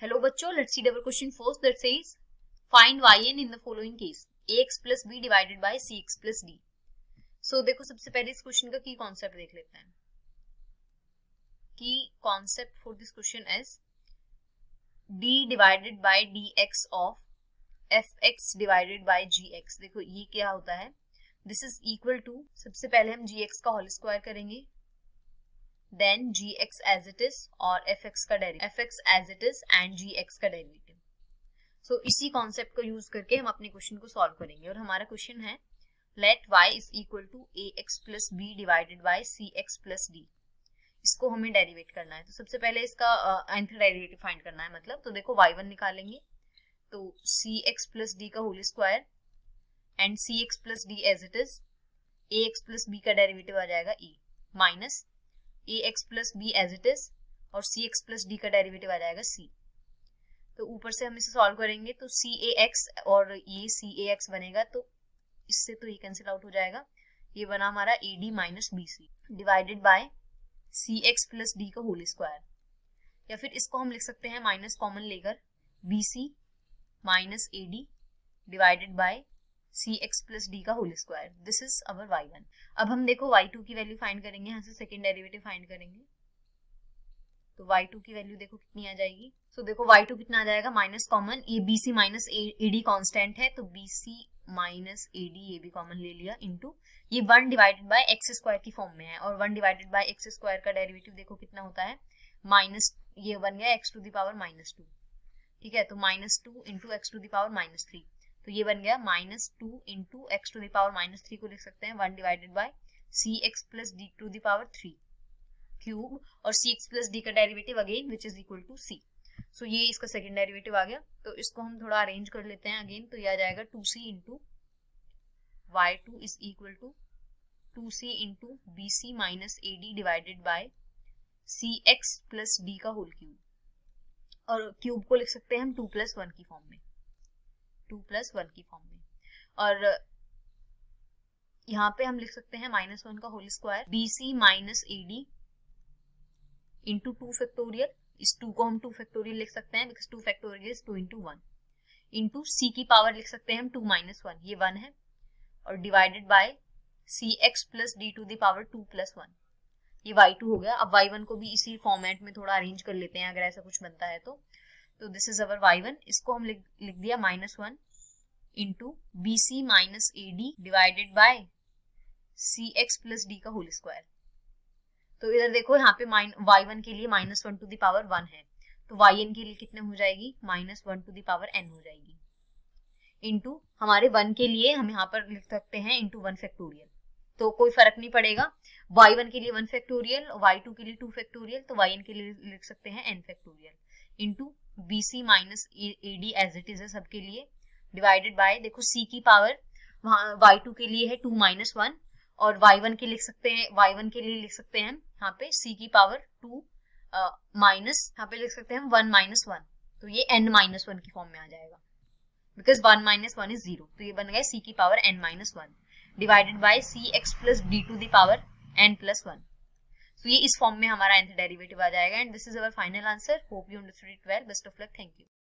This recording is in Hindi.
Hello बच्चों, let's read our question first that says find yn in the following case ax plus b divided by cx plus d. So देखो सबसे पहले इस क्वेश्चन का की कॉन्सेप्ट देख लेते हैं. की concept for this question is d divided by dx of fx divided by gx. देखो ये क्या होता है, दिस इज इक्वल टू, सबसे पहले हम gx का होल स्क्वायर करेंगे, then gx as it is और fx का derivative, fx as it is and gx का डेरिवेटिव. सो इसी कॉन्सेप्ट को यूज करके हम अपने क्वेश्चन को सॉल्व करेंगे. और हमारा क्वेश्चन है let y is equal to ax plus b divided by cx plus d. इसको हमें डेरिवेट करना है. तो सबसे पहले इसका nth डेरिवेटिव फाइंड करना है, मतलब तो देखो y1 निकालेंगे तो cx प्लस d का whole square and cx plus d as it is, ax plus b का डेरिवेटिव आ जाएगा e minus ax plus b as it is और cx प्लस d का डेरिवेटिव आ जाएगा c. तो ऊपर से हम इसे सॉल्व करेंगे तो cax और ये cax बनेगा, तो इससे तो ये कैंसिल आउट हो जाएगा. ये बना हमारा ad minus bc divided by cx plus d का होल स्क्वायर, या फिर इसको हम लिख सकते हैं माइनस कॉमन लेकर bc minus ad divided by cx plus d का whole square. This is our y1. अब हम देखो y2 की वैल्यू फाइंड करेंगे, यहाँ से सेकेंड डेरिवेटिव फाइंड करेंगे. तो y2 की वैल्यू देखो कितनी आ जाएगी. सो देखो y2 कितना आ जाएगा, माइनस कॉमन, ये bc माइनस ad कांस्टेंट है तो bc माइनस ad ये भी कॉमन ले लिया, इंटू ये 1 डिवाइडेड बाय एक्स स्क्वायर की फॉर्म में है, और 1 डिवाइडेड बाय एक्स स्क्वायर का डेरिवेटिव देखो कितना होता है, माइनस, ये बन गया X to the power minus 2. ठीक है, तो minus 2 into X to the power minus 3, तो ये बन गया minus 2 into X to the power minus 3 को लिख सकते हैं 1 divided by C x plus D to the power 3 cube, और सी एक्स प्लस डी का derivative again which is equal to c. So ये इसका सेकेंड डेरिवेटिव आ गया. तो इसको हम थोड़ा अरेंज कर लेते हैं अगेन, तो ये आ जाएगा 2c into y2 is equal to 2c into B C minus A D divided by C x plus D का होल क्यूब, और क्यूब को लिख सकते हैं हम 2 प्लस 1 की फॉर्म में, 2 प्लस 1 की फॉर्म में. और यहाँ पे हम लिख सकते हैं माइनस 1 का होल स्क्वायर बी सी माइनस ए डी इंटू 2 फैक्टोरियल. इस 2 को हम 2 फैक्टोरियल लिख सकते हैं because 2 factorial is 2 into 1, into c की पावर लिख सकते हैं हम 2 माइनस 1, ये 1 है, और divided by C x plus D to the power 2 plus 1, ये y2 हो गया. अब y1 को भी इसी फॉर्मेट में थोड़ा अरेंज कर लेते हैं अगर ऐसा कुछ बनता है तो दिस इज अवर y1. इसको हम लिख दिया minus 1 into B C minus A D divided by C x plus D का होल स्क्वायर. तो इधर देखो यहाँ पे y1 के लिए माइनस 1 टू द पावर 1 है, तो yn के लिए कितने हो जाएगी, minus 1 to the power n हो जाएगी, इंटू हमारे 1 के लिए हम यहाँ पर लिख सकते हैं इंटू 1 फैक्टोरियल, तो कोई फर्क नहीं पड़ेगा. y1 के लिए 1 फैक्टोरियल, y2 के लिए 2 फैक्टोरियल, तो yn के लिए लिख सकते हैं n factorial, into B C minus A D as it is है सबके लिए, डिवाइडेड बाय, देखो c की पावर y2 के लिए है 2 माइनस 1, और y1 के लिख सकते हैं, y1 के लिए लिख सकते हैं यहाँ पे c की पावर 2 माइनस, यहाँ पे लिख सकते हैं 1 माइनस 1, तो ये n माइनस 1 की फॉर्म में आ जाएगा बिकॉज 1 माइनस 1 इज 0, तो ये बन गया c की power n minus 1 divided by C x plus D to the power n plus 1. तो ये इस फॉर्म में हमारा nth डेरिवेटिव आ जाएगा. And this is our final answer. Hope you understood it well. Best of luck. Thank you.